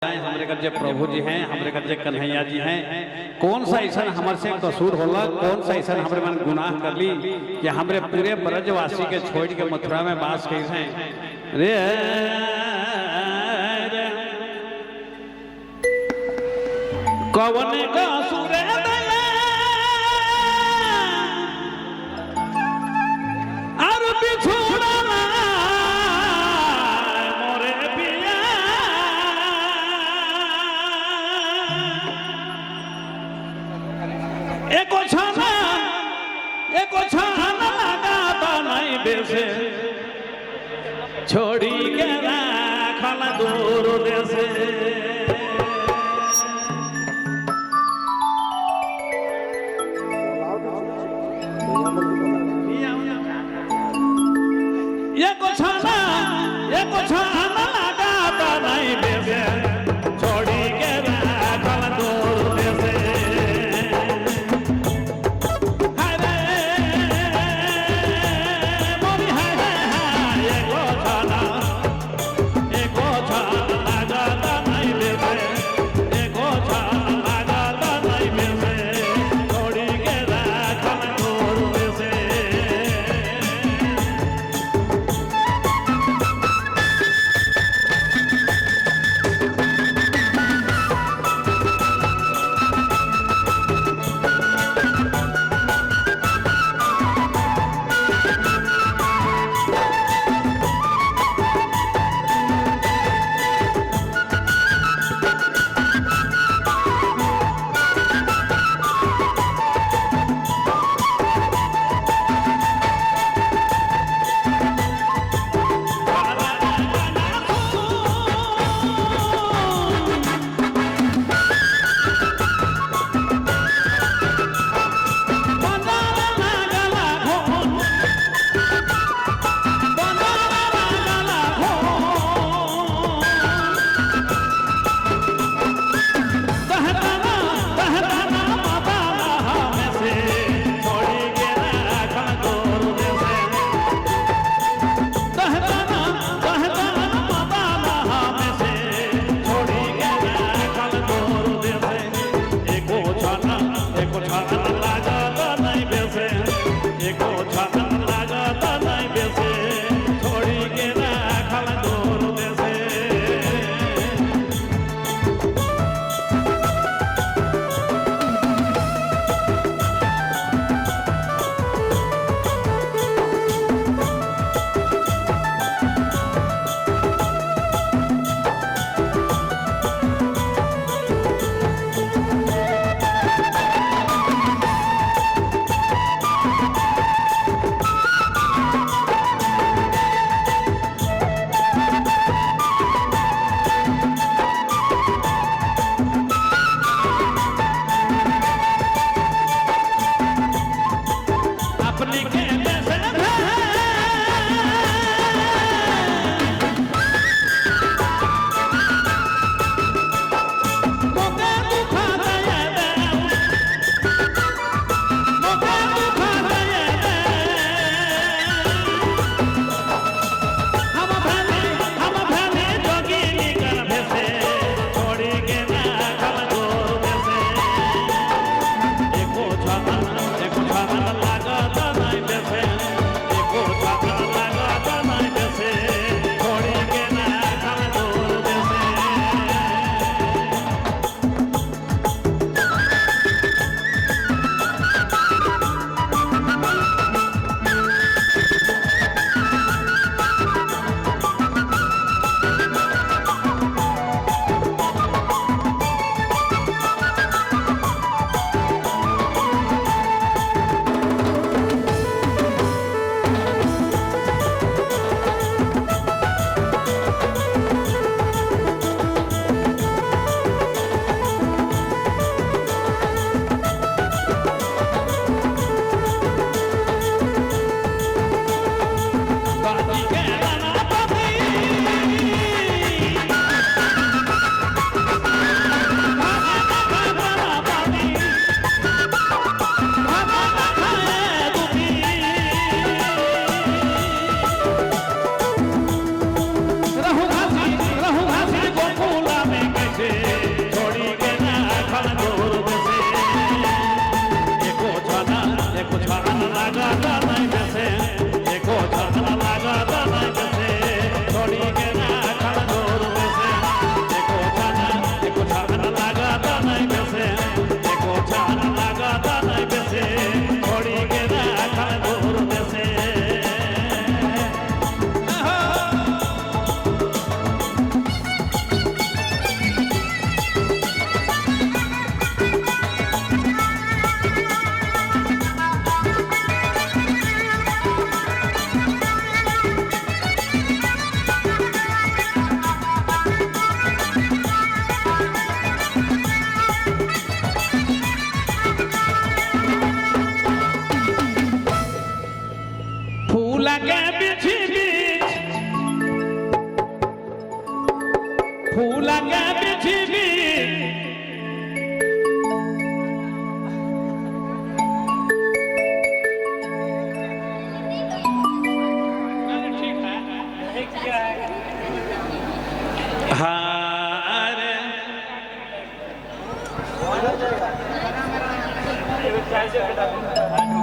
हमरे कर जे प्रभु जी हैं, हमरे कर जे कन्हैया जी हैं। कौन सा ऐसा हमर से कसूर होला, कौन सा ऐसा हमरे मन गुनाह कर ली कि हमरे पूरे ब्रजवासी के छोड़ के मथुरा में वास कैसे रे कौन कसूर एको छाना लगा बनाई बेसे छोड़ी के राखल दूर देसे एको छाना लगा बनाई बेसे छोड़ी के राखल दूर देसे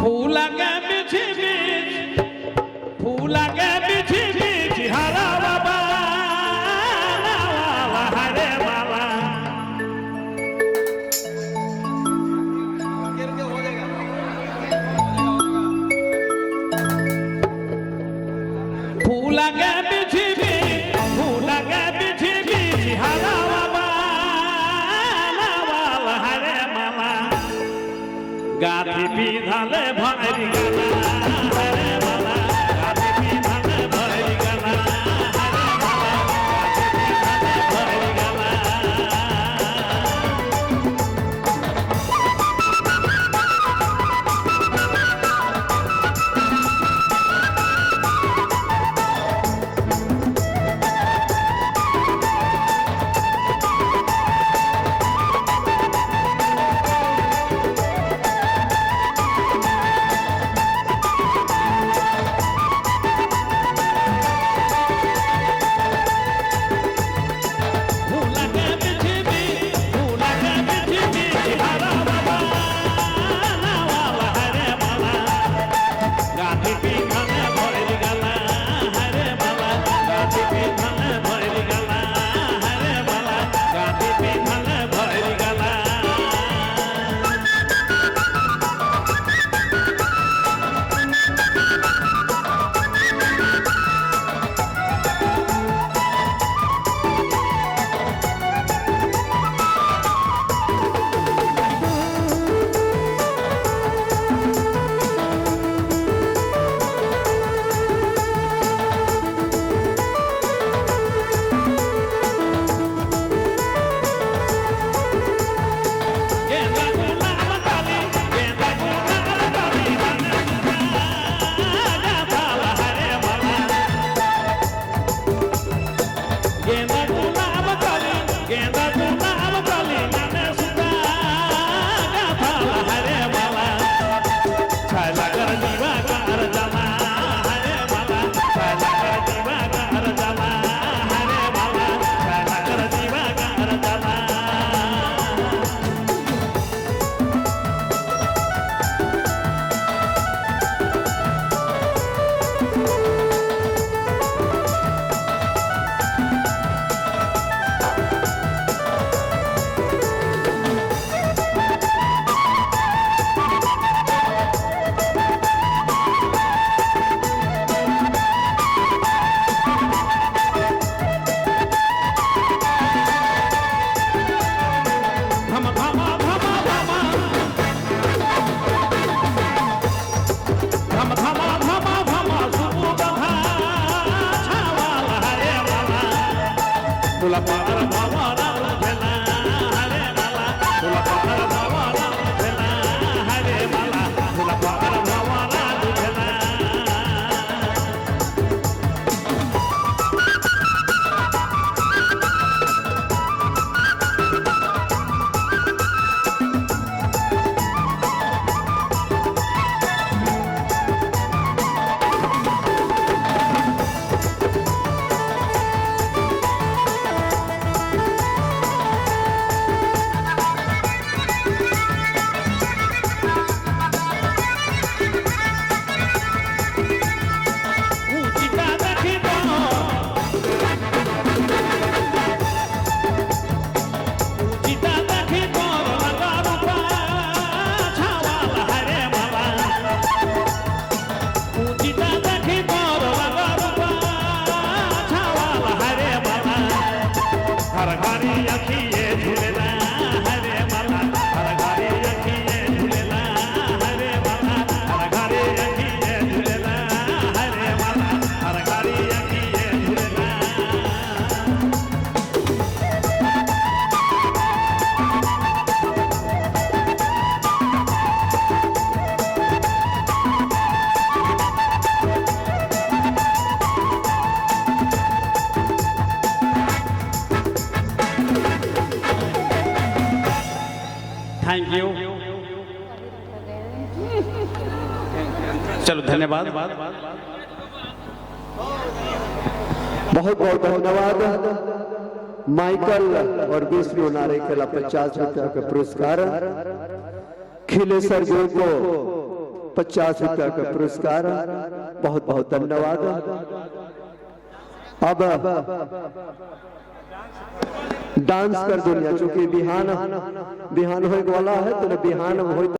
फूल के बिछी बिछ फूल के बिछी बिछ हरा बाबा हरे बाबा फूल के बिछी बिछ फूल के बिछी बिछ हरा बाबा हरे माला गाधी पीधल भारी गाना हरे माला गाधी पीधल भारी गाना हरे माला गाधी पीधल भारी थैंक यू। चलो धन्यवाद। बहुत बहुत धन्यवाद। माइकल और विष्णु नारे के 50 रुपया के पुरस्कार खिले सरगुण को 50 रुपया का पुरस्कार। बहुत बहुत धन्यवाद। अब डांस कर दुनिया, चूंकि बिहान होने वाला है तो बिहान हो